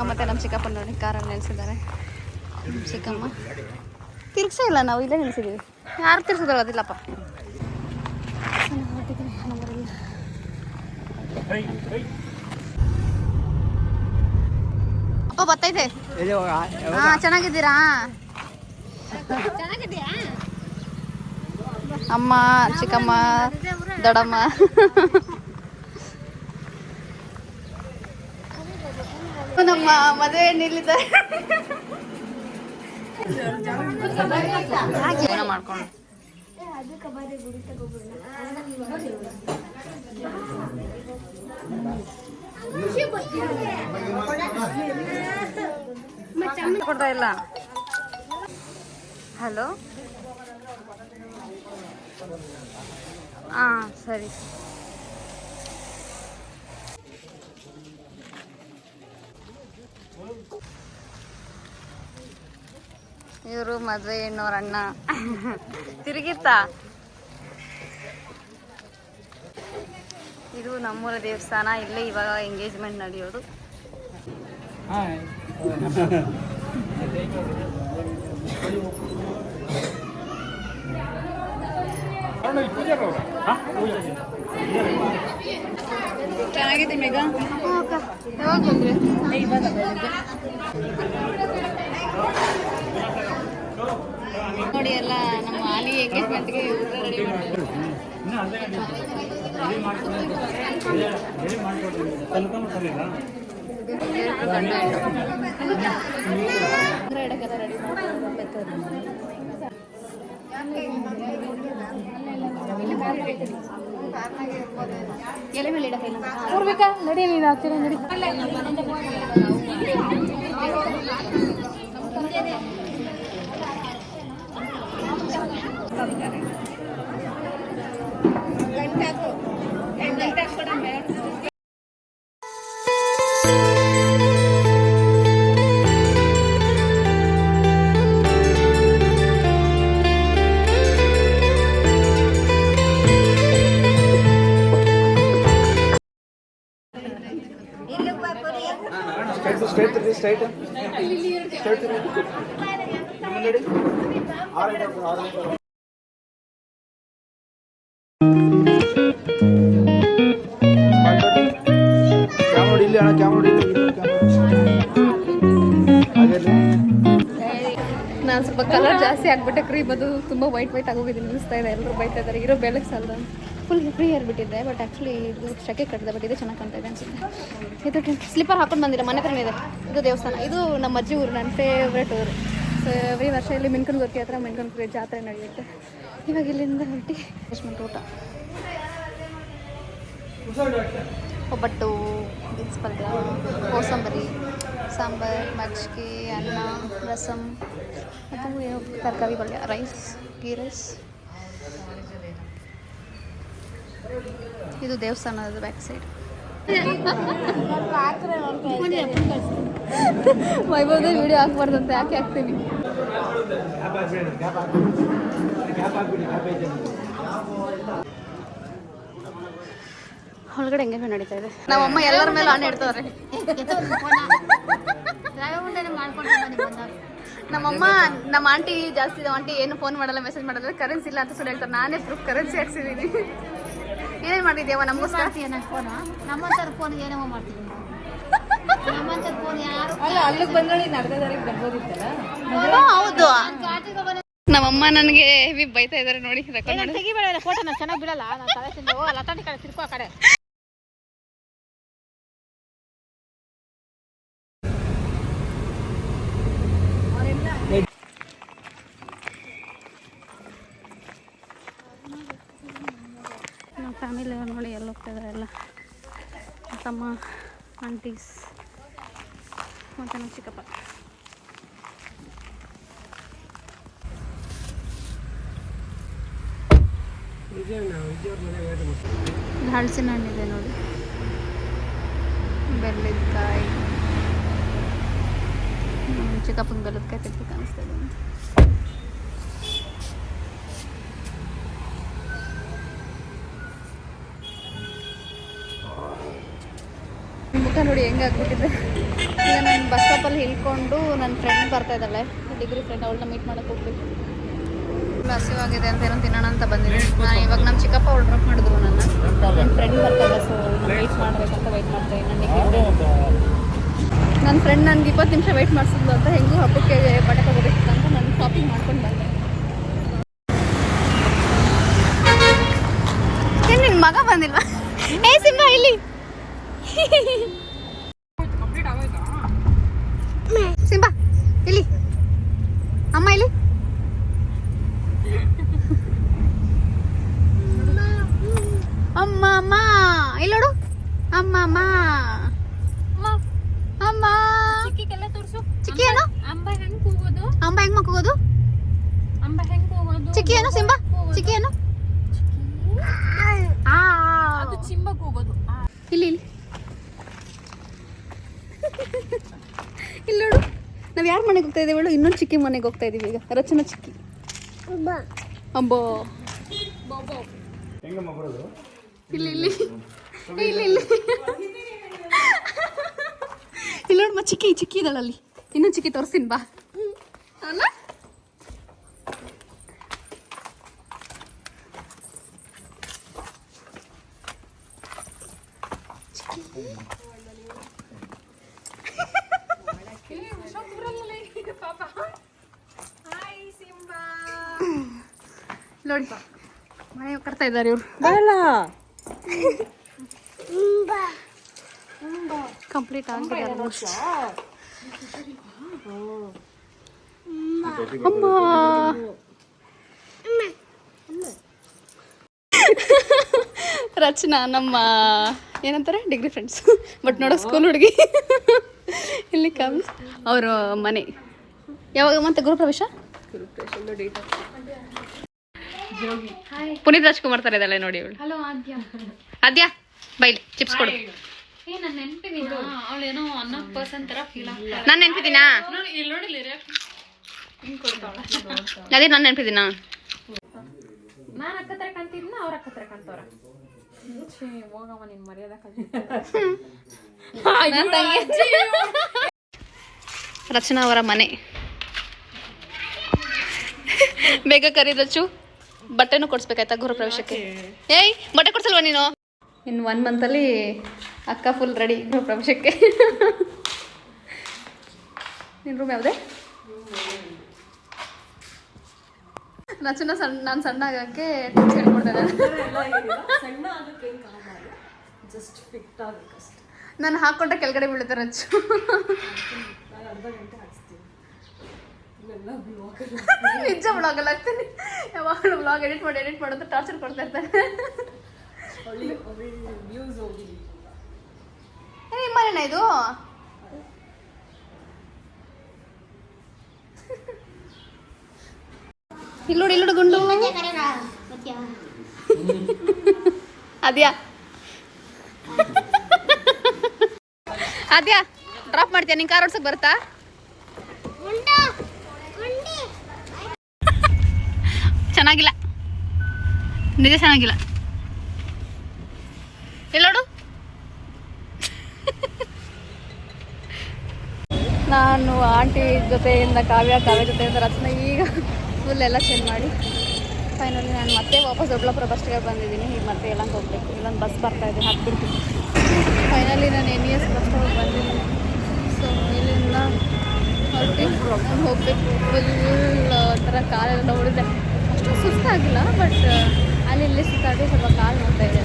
ಮತ್ತೆ ನಮ್ಮ ಚಿಕ್ಕಪ್ಪನ ನೋಡಿ ಕಾರಲ್ಲಿ ನಿಲ್ಸಿದ್ದಾರೆ. ಚಿಕ್ಕಮ್ಮ ತಿರ್ಗ್ಸೇ ಇಲ್ಲ, ನಾವು ಇಲ್ಲೇ ನಿಲ್ಸಿದ್ದೀವಿ. ಯಾರು ತಿರ್ಸೋದಲ್ಲ ಅದಿಲ್ಲಪ್ಪ. ಅಪ್ಪ ಬತ್ತೈತೆ. ಹಾಂ ಚೆನ್ನಾಗಿದ್ದೀರಾ? ಅಮ್ಮ, ಚಿಕ್ಕಮ್ಮ, ದೊಡ್ಡಮ್ಮ. ನಮ್ಮ ಮದುವೆ ನಿಲ್ಲಿದ್ದಾರೆ. ಏನೋ ಮಾಡ್ಕೊಂಡು ಕೊಡ್ತಾ ಇಲ್ಲ. ಹಲೋ, ಹಾಂ ಸರಿ. ಇವರು ಮದುವೆ ಹೆಣ್ಣೋರ ಅಣ್ಣ. ತಿರುಗಿತ್ತಾ? ಇದು ನಮ್ಮೂರ ದೇವಸ್ಥಾನ. ಇಲ್ಲೇ ಇವಾಗ ಎಂಗೇಜ್ಮೆಂಟ್ ನಡೆಯೋದು. ಚೆನ್ನಾಗಿದೆ ಮೇಘ. ಯಾವಾಗ ಬಂದ್ರಿ? ನೋಡಿ ಎಲ್ಲ ನಮ್ಮ ಆಲಿ ಎಂಗೇಜ್ಮೆಂಟ್ಗೆ ರೆಡಿ ಮಾಡ್ತೀವಿ. ಎಲೆ ಮೇಲೆ ಇಡಬೇಕಾ? ನಡಿ, ನೀನು ಆಗ್ತೀರ ನಡಿ. ನಾನು ಸ್ವಲ್ಪ ಕಲರ್ ಜಾಸ್ತಿ ಆಗ್ಬಿಟ್ಟೆ. ಕ್ರೀಮ್ ಅದು ತುಂಬ ವೈಟ್ ಆಗೋಗಿದ್ದೀನಿ ಅನಿಸ್ತಾ ಇದೆ. ಎಲ್ಲರೂ ಬೈತಾ ಇದ್ದಾರೆ, ಇರೋ ಬೆಳಗ್ಗೆ ಸಾಲದ. ಫುಲ್ ಫ್ರೀ ಹೇರ್ ಬಿಟ್ಟಿದ್ದೆ, ಬಟ್ ಆ್ಯಕ್ಚುಲಿ ಇದು ಶೆಕೆ ಕಟ್ಟಿದೆ. ಬಟ್ ಇದು ಚೆನ್ನಾಗಿ ಕಾಣ್ತಾ ಇದೆ ಅನಿಸುತ್ತೆ. ಇದು ಸ್ಲಿಪ್ಪರ್ ಹಾಕೊಂಡು ಬಂದಿಲ್ಲ, ಮನೆ ಹತ್ರನೇ ಇದೆ. ಇದು ದೇವಸ್ಥಾನ. ಇದು ನಮ್ಮ ಅಜ್ಜಿ ಊರು, ನನ್ನ ಫೇವ್ರೇಟ್ ಊರು. ಸೊ ಎವ್ರಿ ವರ್ಷ ಇಲ್ಲಿ ಮಿನ್ಕನಗುರ್ಕಿ ಹತ್ರ ಮಿನ್ಕನಗುರ್ಕಿ ಜಾತ್ರೆ ನಡೆಯುತ್ತೆ. ಇವಾಗ ಇಲ್ಲಿಂದ ಹೊರಟಿ ಊಟ, ಒಬ್ಬಟ್ಟು, ಬೀನ್ಸ್ ಪಲ್ಯ, ಕೋಸಂಬರಿ, ಸಾಂಬಾರ್, ಮಜ್ಜಿಗೆ, ಅನ್ನ, ರಸಮ್ ಮತ್ತು ತರಕಾರಿ ಪಲ್ಯ, ರೈಸ್, ಗೀ ರೈಸ್. ಇದು ದೇವಸ್ಥಾನದ ಬ್ಯಾಕ್ ಸೈಡ್. ವೈಭವದ ವಿಡಿಯೋ ಹಾಕ್ಬಾರ್ದಂತೆ, ಯಾಕೆ ಹಾಕ್ತೀನಿ? ಹೊರಗಡೆ ಎಂಗೇಜ್ಮೆಂಟ್ ನಡೀತಾ ಇದೆ. ನಮ್ಮಮ್ಮ ಎಲ್ಲರ ಮೇಲೆ ಆಣೆ ಇಡ್ತಾರೆ. ನಮ್ಮಮ್ಮ ನಮ್ಮ ಆಂಟಿ ಜಾಸ್ತಿ ಇದೆ. ಆಂಟಿ ಏನು ಫೋನ್ ಮಾಡಲ್ಲ, ಮೆಸೇಜ್ ಮಾಡಲ್ಲ, ಕರೆನ್ಸಿ ಇಲ್ಲ ಅಂತ ಸುಳ್ಳು ಹೇಳ್ತಾರೆ. ನಾನೇ ಪ್ರೂಫ್ ಕರೆನ್ಸಿ ಹಾಕ್ಸಿದ್ದೀನಿ. ಏನೇನು ಮಾಡಿದ್ಯಾವ ನಮಗೋಸ್ಕರ? ನಮ್ಮಂತರ ಫೋನ್ ಏನೋ ಮಾಡ್ತೀವಿ. ನಮ್ಮಂತರ ಫೋನ್ ಯಾರು ಅಲ್ಲಿಗೆ ಬಂದ್ರೆ ಅರ್ಧ ತಾರೀಕು ಬರ್ಬೋದಿತ್ತಲ್ಲ. ಹೌದು, ನಮ್ಮಮ್ಮ ನನಗೆ ಹೆವಿ ಬೈತಾ ಇದ್ದಾರೆ ನೋಡಿ. ತೆಗಿಬೇಡ ಫೋಟೋ, ನಾನು ಚೆನ್ನಾಗಿ ಬಿಡಲ್ಲ. ನಾನು ತಲೆ ತಿಂದು ಲತಾಟಿ ಕಡೆ ತಿರ್ಕೋ ಆ ಕಡೆ. ನಮ್ಮ ಫ್ಯಾಮಿಲಿ ನೋಡಿ ಎಲ್ಲ ಹೋಗ್ತಾ ಇದ್ದಾರೆ. ಎಲ್ಲ ತಮ್ಮ, ಆಂಟೀಸ್ ಮತ್ತು ನಮ್ಮ ಚಿಕ್ಕಪ್ಪ. ಹಲಸಿನ ಹಣ್ಣಿದೆ ನೋಡಿ, ಬೆಲ್ಲದಕಾಯಿ. ಚಿಕ್ಕಪ್ಪನ ಬೆಲ್ಲದಕಾಯಿ ತೆಗ್ದು ಕಾಣಿಸ್ತಾ ಇದೆ. ಮುಖ ನೋಡಿ ಹೆಂಗಾಗ್ಬಿಟ್ಟಿದೆ. ಈಗ ನಾನು ಬಸ್ ಸ್ಟಾಪಲ್ಲಿ ಇಳ್ಕೊಂಡು ನನ್ನ ಫ್ರೆಂಡ್ ಬರ್ತಾ ಇದ್ದಾಳೆ, ಡಿಗ್ರಿ ಫ್ರೆಂಡ್, ಅವಳನ್ನ ಮೀಟ್ ಮಾಡೋಕ್ಕೆ ಹೋಗ್ಬೇಕು. ಹಸಿವಾಗಿದೆ ಅಂತ ಏನೋ ತಿನ್ನೋಣ ಅಂತ ಬಂದಿದ್ದೀನಿ. ನಾನು ಇವಾಗ ನಮ್ಮ ಚಿಕ್ಕಪ್ಪ ಅವ್ರು ಡ್ರಾಪ್ ಮಾಡಿದ್ರು ನನ್ನ ಫ್ರೆಂಡ್ ಬರ್ತಾ ಇಲ್ಲ, ಸೊ ವೆಯ್ಟ್ ಮಾಡಬೇಕಂತ ವೆಯ್ಟ್ ಮಾಡ್ತಾ ಇದ್ದೀನಿ. ನನ್ನ ಫ್ರೆಂಡ್ ನನಗೆ 20 ನಿಮಿಷ ವೆಯ್ಟ್ ಮಾಡಿಸಿದ್ಲು ಅಂತ, ಹೆಂಗೂ ಹಬ್ಬಕ್ಕೆ ಬಟ್ಟೆ ತಗೋಬೇಕಿತ್ತು ಅಂತ ನಾನು ಶಾಪಿಂಗ್ ಮಾಡ್ಕೊಂಡು ಬಂದೆ. ಏನು ನಿನ್ನ ಮಗ ಬಂದಿಲ್ವಾ? ಏ ಸಿಂಬಾ ಇಲ್ಲಿ, ಸಿಂಬಾ ಇಲ್ಲಿ, ಅಮ್ಮ ಇಲ್ಲಿ. ಅಮ್ಮ ಅಮ್ಮ ಇಲ್ಲಿ ನೋಡು, ಅಮ್ಮ ಅಮ್ಮ ಅಮ್ಮ. ಚಿಕ್ಕಿಗೆಲ್ಲ ತೋರಿಸು. ಚಿಕ್ಕಿ ಏನು? ಅಂಬ ಹೆಂಗ್ ಕೂಗೋದು? ಅಂಬ ಹೆಂಗ್ ಮಕ್ಕೋಗೋದು? ಅಂಬ ಹೆಂಗ್ ಕೂಗೋದು? ಚಿಕ್ಕಿ ಏನು ಸಿಂಬಾ? ಚಿಕ್ಕಿ ಏನು? ಅದು ಚಿಂಬ ಕೂಗೋದು. ಇಲ್ಲಿ ಇಲ್ಲಿ ಇಲ್ಲಿ ನೋಡು, ನಾವು ಯಾರ ಮನೆಗೆ ಹೋಗ್ತಾ ಇದ್ದೀವಿ ಹೇಳು? ಇನ್ನೊಂದು ಚಿಕ್ಕಿ ಮನೆಗೆ ಹೋಗ್ತಾ ಇದ್ದೀವಿ ಈಗ, ರಚನಾ ಚಿಕ್ಕಿ. ಅಂಬೋ ಇಲ್ಲಿ ಇಲ್ಲಿ ಇಲ್ಲಿ ಇಲ್ಲಿ ಇಲ್ಲಿ ನೋಡಮ್ಮ, ಚಿಕ್ಕಿ ಚಿಕ್ಕಿ ಇದ್ದಾಳಲ್ಲಿ, ಇನ್ನೊಂದು ಚಿಕ್ಕಿ ತೋರಿಸ್ತೀನಿ ಬಾ. ಅಲ್ಲ ನೋಡಿ ಮನೆ ಕರ್ತಾ ಇದ್ದಾರೆ ಇವ್ರು. ಕಂಪ್ಲೀಟ್ ಆಗಿದೆ ಆಲ್ಮೋಸ್ಟ್. ಅಮ್ಮ ರಚನಾ ನಮ್ಮ ಏನಂತಾರೆ ಡಿಗ್ರಿ ಫ್ರೆಂಡ್ಸ್, ಬಟ್ ನೋಡೋ ಸ್ಕೂಲ್ ಹುಡುಗಿ. ಇಲ್ಲಿ ಕಮ್ಸ್ ಅವ್ರ ಮನೆ. ಯಾವಾಗ ಮತ್ತೆ ಗೃಹ ಪ್ರವೇಶ? ಪುನೀತ್ ರಾಜ್ಕುಮಾರ್ ತರ ಇದ್ದಾಳೆ ನೋಡಿ ಇವಳು. ಹಲೋ ಆದ್ಯ. ಆದ್ಯಾ ಬೈಲಿ ಚಿಪ್ಸ್ ಕೊಡು. ಏ ನಾನು ನೆನ್ಪಿದೀನ, ಅವಳು ಏನೋ ಅನ್ನೋ ಪರ್ಸನ್ ತರ ಫೀಲ್ ಆಗ್ತಾಳೆ. ನಾನು ನೆನ್ಪಿದ್ದೀನಾ? ಇಲ್ಲಿ ನೋಡಿಲ್ಲ ಹಿಂಗ್ ಕೊಡ್ತಾವಳ. ಅದೇ ನಾನು ನೆನ್ಪಿದ್ದೀನಾ? ನಾನು ಅಕ್ಕ ತರ ಕಾಣ್ತಿದ್ನ, ಅವ್ರ ಅಕ್ಕ ತರ ಕಾಣ್ತವ್ರ. ಹೋಗಮ್ಮ ನಿನ್ ಮರ್ಯಾದ ರಚನಾ ಅವರ ಮನೆ. ಬೇಗ ಕರೀದಚ್ಚು, ಬಟ್ಟೆನೂ ಕೊಡ್ಸ್ಬೇಕಾಯ್ತಾ ಗೃಹ ಪ್ರವೇಶಕ್ಕೆ? ಏಯ್ ಬಟ್ಟೆ ಕೊಡ್ಸಲ್ವಾ ನೀನು? ಇನ್ನು 1 ಮಂತಲ್ಲಿ ಅಕ್ಕ ಫುಲ್ ರೆಡಿ ಗೃಹ ಪ್ರವೇಶಕ್ಕೆ. ನಿನ್ನ ರೂಮ್ ಯಾವುದೇ? ರಚನಾ ನಾನು ಸಣ್ಣ ಆಗೋಕ್ಕೆ ಟಿಪ್ಸ್ ಹೇಳ್ಕೊಡ್ತಾ ಇದ್ದಾನೆ. ನಾನು ಹಾಕ್ಕೊಂಡ್ರೆ ಕೆಳಗಡೆ ಬೀಳುತ್ತೆ ರಚ್ಚು. ನಿಜ ಬ್ಲಾಗಲ್ಲಿ ಆಗ್ತೀನಿ, ಯಾವಾಗಲೂ ಬ್ಲಾಗ್ ಎಡಿಟ್ ಮಾಡೋದು ಟಾರ್ಚರ್ ಕೊಡ್ತಾ ಇರ್ತಾರೆ. ನಿಮ್ಮ ಮನೆನಾ ಇದು? ಇಲ್ಲೋಡು ಗುಂಡು. ಅದ್ಯಾ ಅದ್ಯಾ ಡ್ರಾಪ್ ಮಾಡ್ತೀಯಾ? ನಿಂಗೆ ಕಾರ್ ಓಡ್ಸಕ್ ಬರುತ್ತಾ? ಚೆನ್ನಾಗಿಲ್ಲ, ನಿಜ ಚೆನ್ನಾಗಿಲ್ಲ. ಎಲ್ಲೋಡು. ನಾನು ಆಂಟಿ ಜೊತೆಯಿಂದ ಕಾವ್ಯ ಜೊತೆಯಿಂದ ರಚನಾ ಈಗ ಫುಲ್ ಎಲ್ಲ ಚೇಂಜ್ ಮಾಡಿ ಫೈನಲಿ ನಾನು ಮತ್ತೆ ವಾಪಸ್ ದೊಡ್ಡಬಳ್ಳಾಪುರ ಬಸ್ ಸ್ಟ್ಯಾಂಡ್ಗೆ ಬಂದಿದ್ದೀನಿ. ಈಗ ಮತ್ತೆ ಎಲ್ಲಂಗೆ ಹೋಗ್ಬೇಕು, ಇಲ್ಲೊಂದು ಬಸ್ ಬರ್ತಾ ಇದೆ, ಹತ್ಬಿಡ್ತೀನಿ. ಫೈನಲಿ ನಾನು NES ಬಸ್ ಸ್ಟಾಂಡ್ ಬಂದಿದ್ದೀನಿ. ಸೊ ಇಲ್ಲಿಂದ ಹೊರಟಿ ಹೋಗಬೇಕು. ಫುಲ್ ಒಂಥರ ಕಾಲೆಲ್ಲ ನೋಡಿದೆ, ಅಷ್ಟು ಸುಸ್ತಾಗಿಲ್ಲ, ಬಟ್ ಅಲ್ಲಿ ಇಲ್ಲಿ ಸುತ್ತಾಡಿ ಸ್ವಲ್ಪ ಕಾಲು ನೋಡ್ತಾ ಇದೆ.